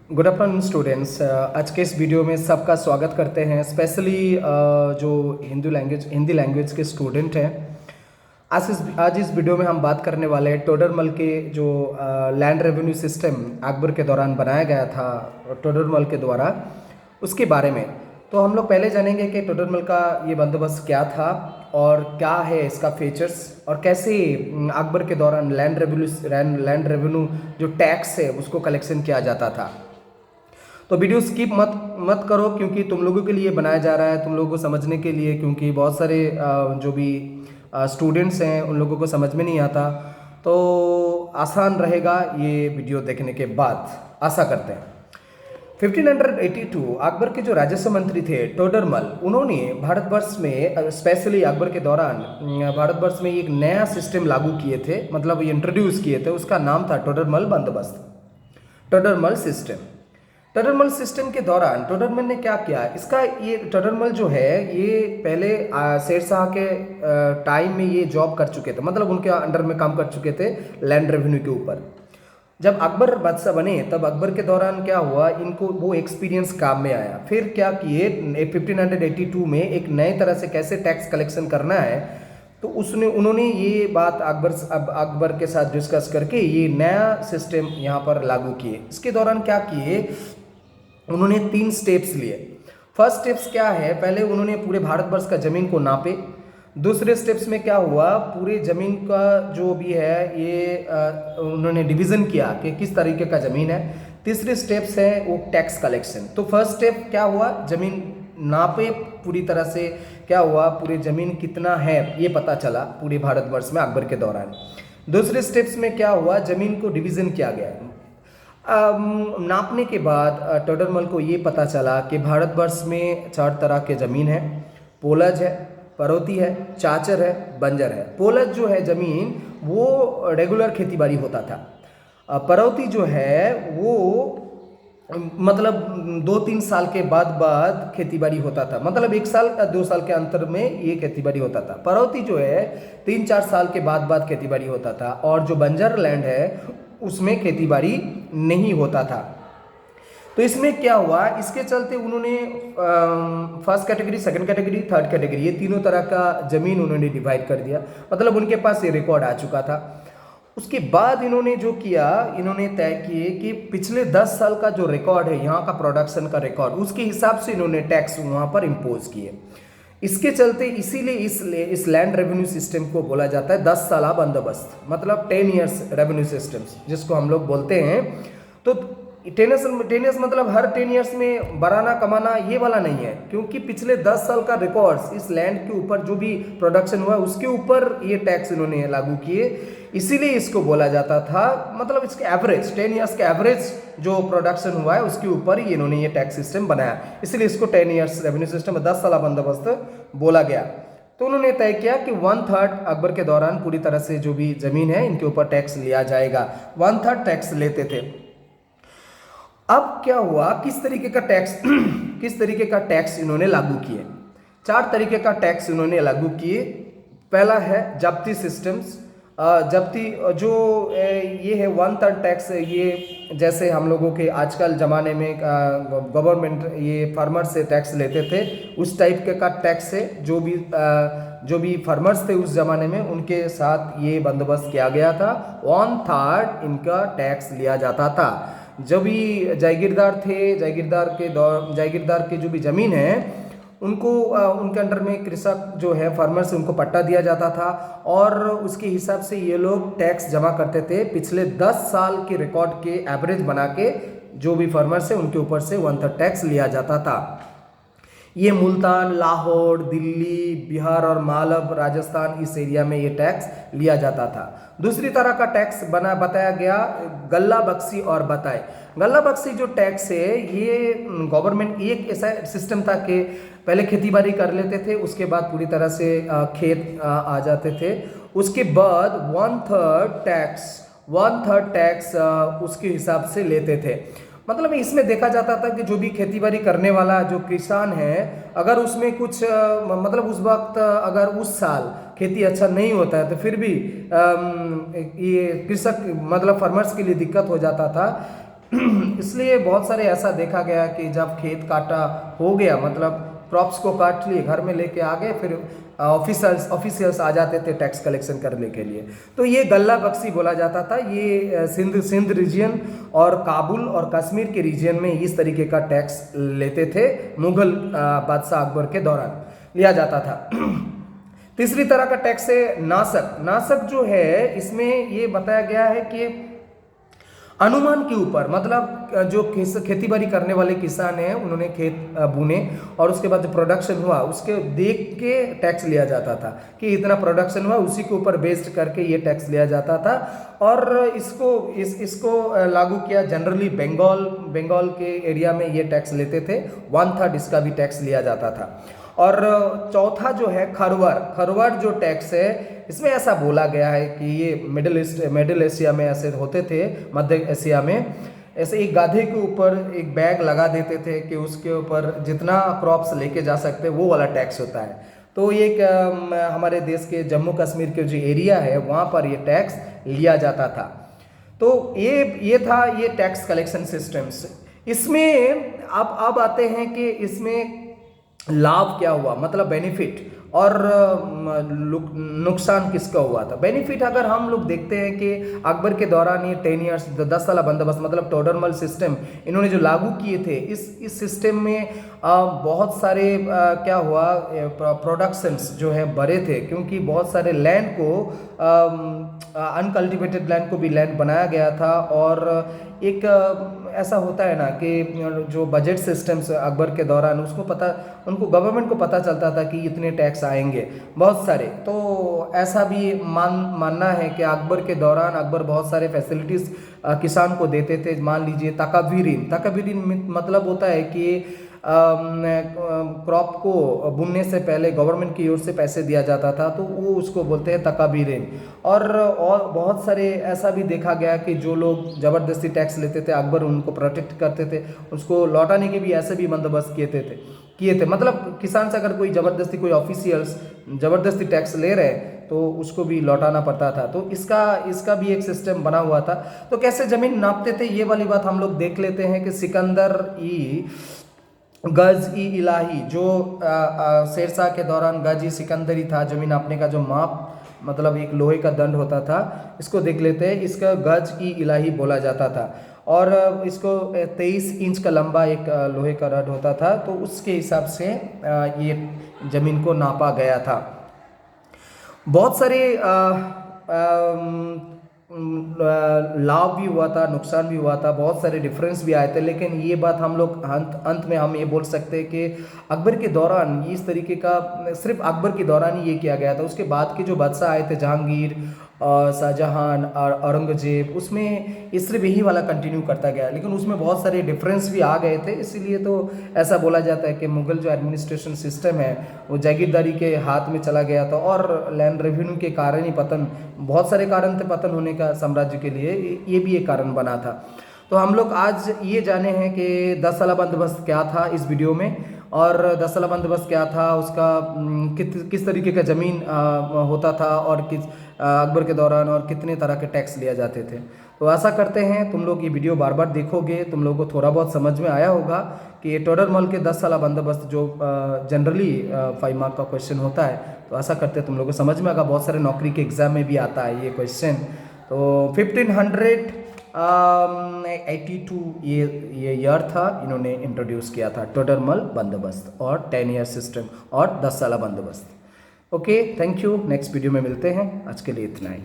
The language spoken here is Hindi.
Good afternoon students. आज के इस वीडियो में सबका स्वागत करते हैं। स्पेशली जो हिंदी लैंग्वेज के स्टूडेंट हैं। आज इस वीडियो में हम बात करने वाले हैं टोडरमल के जो लैंड रेवेन्यू सिस्टम अकबर के दौरान बनाया गया था टोडरमल के द्वारा, उसके बारे में। तो हम लोग पहले जानेंगे कि टोडरमल का ये बंदोबस्त क्या था और क्या है इसका फीचर्स, और कैसे अकबर के दौरान लैंड रेवेन्यू जो टैक्स है उसको कलेक्शन किया जाता था। तो वीडियो स्किप मत करो, क्योंकि तुम लोगों के लिए बनाया जा रहा है, तुम लोगों को समझने के लिए, क्योंकि बहुत सारे जो भी स्टूडेंट्स हैं उन लोगों को समझ में नहीं आता। तो आसान रहेगा ये वीडियो देखने के बाद, आशा करते हैं। 1582 अकबर के जो राजस्व मंत्री थे टोडरमल, उन्होंने भारतवर्ष में, स्पेशली अकबर के दौरान भारतवर्ष में एक नया सिस्टम लागू किए थे, मतलब इंट्रोड्यूस किए थे। उसका नाम था टोडरमल बंदोबस्त, टोडरमल सिस्टम। टोडरमल सिस्टम के दौरान टोडरमल ने क्या किया, इसका ये टोडरमल जो है ये पहले शेरशाह के टाइम में ये जॉब कर चुके थे, मतलब उनके अंडर में काम कर चुके थे लैंड रेवेन्यू के ऊपर। जब अकबर बादशाह बने तब अकबर के दौरान क्या हुआ, इनको वो एक्सपीरियंस काम में आया। फिर क्या किए, 1582 में एक नए तरह से कैसे टैक्स कलेक्शन करना है, तो उन्होंने ये बात अकबर के साथ डिस्कस करके ये नया सिस्टम यहाँ पर लागू किए। इसके दौरान क्या किए, उन्होंने 3 स्टेप्स लिए। फर्स्ट स्टेप्स क्या है, पहले उन्होंने पूरे भारतवर्ष का ज़मीन को नापे। दूसरे स्टेप्स में क्या हुआ, पूरे ज़मीन का जो भी है ये उन्होंने डिवीज़न किया कि किस तरीके का ज़मीन है। तीसरे स्टेप्स है वो टैक्स कलेक्शन। तो फर्स्ट स्टेप क्या हुआ, ज़मीन नापे पूरी तरह से, क्या हुआ पूरे ज़मीन कितना है ये पता चला पूरे भारतवर्ष में अकबर के दौरान। दूसरे स्टेप्स में क्या हुआ, ज़मीन को डिवीज़न किया गया। नापने के बाद टोडरमल को ये पता चला कि भारतवर्ष में 4 तरह के ज़मीन है। पोलज है, परौती है, चाचर है, बंजर है। पोलज जो है ज़मीन वो रेगुलर खेतीबाड़ी होता था। परौती जो है वो मतलब 2-3 साल के बाद खेतीबाड़ी होता था, मतलब 1 साल 2 साल के अंतर में ये खेतीबाड़ी होता था। परौती जो है 3-4 साल के बाद खेतीबाड़ी होता था, और जो बंजर लैंड है उसमें खेतीबाड़ी नहीं होता था। तो इसमें क्या हुआ, इसके चलते उन्होंने first category, second category, third category, ये तीनों तरह का ज़मीन उन्होंने डिवाइड कर दिया, मतलब उनके पास ये रिकॉर्ड आ चुका था। उसके बाद इन्होंने जो किया, इन्होंने तय किए कि पिछले 10 साल का जो रिकॉर्ड है यहाँ का प्रोडक्शन का रिकॉर्ड, उसके हिसाब से इन्होंने टैक्स वहाँ पर इम्पोज किए। इसके चलते इसीलिए इस लैंड रेवेन्यू सिस्टम को बोला जाता है 10 साला बंदोबस्त, मतलब 10 ईयर्स रेवेन्यू सिस्टम्स जिसको हम लोग बोलते हैं। तो 10 ईयर्स मतलब हर 10 ईयर्स में बढ़ाना कमाना ये वाला नहीं है, क्योंकि पिछले 10 साल का रिकॉर्ड्स इस लैंड के ऊपर जो भी प्रोडक्शन हुआ उसके ऊपर ये टैक्स इन्होंने लागू किए। इसीलिए इसको बोला जाता था, मतलब इसके एवरेज 10 ईयर्स के एवरेज जो प्रोडक्शन हुआ है उसके ऊपर ही इन्होंने ये टैक्स सिस्टम बनाया, इसलिए इसको 10 ईयर्स रेवेन्यू सिस्टम 10 साल बंदोबस्त बोला गया। तो उन्होंने तय किया कि 1/3 अकबर के दौरान पूरी तरह से जो भी ज़मीन है इनके ऊपर टैक्स लिया जाएगा। 1/3 टैक्स लेते थे। अब क्या हुआ, किस तरीके का टैक्स किस तरीके का टैक्स इन्होंने लागू किए। 4 तरीके का टैक्स इन्होंने लागू किए। पहला है जब्ती सिस्टम्स। जब्ती जो ये है 1/3 टैक्स, ये जैसे हम लोगों के आजकल ज़माने में गवर्नमेंट ये फार्मर से टैक्स लेते थे, उस टाइप के का टैक्स है। जो भी फार्मर्स थे उस ज़माने में उनके साथ ये बंदोबस्त किया गया था। 1/3 इनका टैक्स लिया जाता था। जो भी जागीरदार थे, जागीरदार के जो भी ज़मीन है उनको उनके अंडर में कृषक जो है फार्मर से उनको पट्टा दिया जाता था, और उसके हिसाब से ये लोग टैक्स जमा करते थे। पिछले 10 साल के रिकॉर्ड के एवरेज बना के जो भी फार्मर से उनके ऊपर से 1/3 टैक्स लिया जाता था। ये मुल्तान, लाहौर, दिल्ली, बिहार और मालव, राजस्थान, इस एरिया में ये टैक्स लिया जाता था। दूसरी तरह का टैक्स बताया गया गल्ला बख्शी और बताए। गल्ला बख्शी जो टैक्स है ये गवर्नमेंट, एक ऐसा सिस्टम था कि पहले खेतीबाड़ी कर लेते थे, उसके बाद पूरी तरह से खेत आ जाते थे, उसके बाद 1/3 टैक्स उसके हिसाब से लेते थे। मतलब इसमें देखा जाता था कि जो भी खेतीबाड़ी करने वाला जो किसान है, अगर उसमें कुछ मतलब उस वक्त अगर उस साल खेती अच्छा नहीं होता है तो फिर भी ये कृषक मतलब फार्मर्स के लिए दिक्कत हो जाता था। इसलिए बहुत सारे ऐसा देखा गया कि जब खेत काटा हो गया, मतलब क्रॉप्स को काट लिए, घर में लेके आ गए, फिर ऑफिशियल्स आ जाते थे टैक्स कलेक्शन करने के लिए। तो ये गल्ला बख्शी बोला जाता था। ये सिंध रीजन और काबुल और कश्मीर के रीजन में इस तरीके का टैक्स लेते थे, मुगल बादशाह अकबर के दौरान लिया जाता था। तीसरी तरह का टैक्स है नासक। नासक जो है, इसमें ये बताया गया है कि अनुमान के ऊपर, मतलब जो खेती बाड़ी करने वाले किसान हैं, उन्होंने खेत बुने और उसके बाद जो प्रोडक्शन हुआ उसके देख के टैक्स लिया जाता था कि इतना प्रोडक्शन हुआ, उसी के ऊपर बेस्ड करके ये टैक्स लिया जाता था। और इसको लागू किया जनरली बंगाल के एरिया में ये टैक्स लेते थे। 1/3 इसका भी टैक्स लिया जाता था। और चौथा जो है खरवर जो टैक्स है, इसमें ऐसा बोला गया है कि ये मिडिल एशिया में ऐसे होते थे, मध्य एशिया में ऐसे एक गाधे के ऊपर एक बैग लगा देते थे कि उसके ऊपर जितना क्रॉप्स लेके जा सकते वो वाला टैक्स होता है। तो ये हमारे देश के जम्मू कश्मीर के जो एरिया है वहाँ पर ये टैक्स लिया जाता था। तो ये था ये टैक्स कलेक्शन सिस्टम्स। इसमें अब आते हैं कि इसमें लाभ क्या हुआ, मतलब बेनिफिट, और नुकसान किसका हुआ था। बेनिफिट अगर हम लोग देखते हैं कि अकबर के दौरान ये 10 ईयर्स 10 साल बंदोबस्त, मतलब टोडरमल सिस्टम इन्होंने जो लागू किए थे, इस सिस्टम में बहुत सारे क्या हुआ, प्रोडक्शंस जो है बढ़े थे, क्योंकि बहुत सारे लैंड को अनकल्टिवेटेड लैंड को भी लैंड बनाया गया था। और एक ऐसा होता है ना कि जो बजट सिस्टम्स अकबर के दौरान उनको गवर्नमेंट को पता चलता था कि इतने टैक्स आएंगे बहुत सारे। तो ऐसा भी मानना है कि अकबर के दौरान अकबर बहुत सारे फैसिलिटीज़ किसान को देते थे। मान लीजिए तकबीरीन मतलब होता है कि क्रॉप को बुनने से पहले गवर्नमेंट की ओर से पैसे दिया जाता था, तो वो उसको बोलते हैं तकाबीरें। और बहुत सारे ऐसा भी देखा गया कि जो लोग ज़बरदस्ती टैक्स लेते थे, अकबर उनको प्रोटेक्ट करते थे, उसको लौटाने के भी ऐसे भी बंदोबस्त किए थे। मतलब किसान से अगर कोई कोई ऑफिशियल्स ज़बरदस्ती टैक्स ले रहे तो उसको भी लौटाना पड़ता था। तो इसका भी एक सिस्टम बना हुआ था। तो कैसे ज़मीन नापते थे ये वाली बात हम लोग देख लेते हैं कि सिकंदर गज ई इलाही, जो शेरशाह के दौरान गज ई सिकंदरी था, जमीन नापने का जो माप, मतलब एक लोहे का दंड होता था, इसको देख लेते हैं। इसका गज ई इलाही बोला जाता था। और इसको 23 इंच का लंबा एक लोहे का रड होता था, तो उसके हिसाब से ये ज़मीन को नापा गया था। बहुत सारे लाभ भी हुआ था, नुकसान भी हुआ था, बहुत सारे डिफरेंस भी आए थे। लेकिन ये बात हम लोग अंत में हम ये बोल सकते हैं कि अकबर के दौरान इस तरीके का सिर्फ अकबर के दौरान ही ये किया गया था। उसके बाद के जो बादशाह आए थे, जहांगीर, शाहजहां और औरंगजेब, उसमें ये सिर्फ यही वाला कंटिन्यू करता गया। लेकिन उसमें बहुत सारे डिफरेंस भी आ गए थे। इसीलिए तो ऐसा बोला जाता है कि मुगल जो एडमिनिस्ट्रेशन सिस्टम है वो जागीरदारी के हाथ में चला गया था। और लैंड रेवेन्यू के कारण ही पतन, बहुत सारे कारण थे पतन होने का साम्राज्य के लिए, ये भी एक कारण बना था। तो हम लोग आज ये जाने हैं कि 10 साला बंदोबस्त क्या था इस वीडियो में, और 10 साला बंदोबस्त क्या था, उसका किस तरीके का ज़मीन होता था, और अकबर के दौरान, और कितने तरह के टैक्स लिए जाते थे। तो आशा करते हैं तुम लोग ये वीडियो बार बार देखोगे, तुम लोगों को थोड़ा बहुत समझ में आया होगा कि ये टोडरमल के 10 साला बंदोबस्त जो जनरली 5 मार्क का क्वेश्चन होता है, तो आशा करते हैं तुम लोगों को समझ में आएगा। बहुत सारे नौकरी के एग्जाम में भी आता है ये क्वेश्चन। तो 1582 ये ईयर था, इन्होंने इंट्रोड्यूस किया था टोडरमल बंदोबस्त और 10 ईयर सिस्टम और 10 साला बंदोबस्त। Okay, thank you. Next video में मिलते हैं। आज के लिए इतना ही।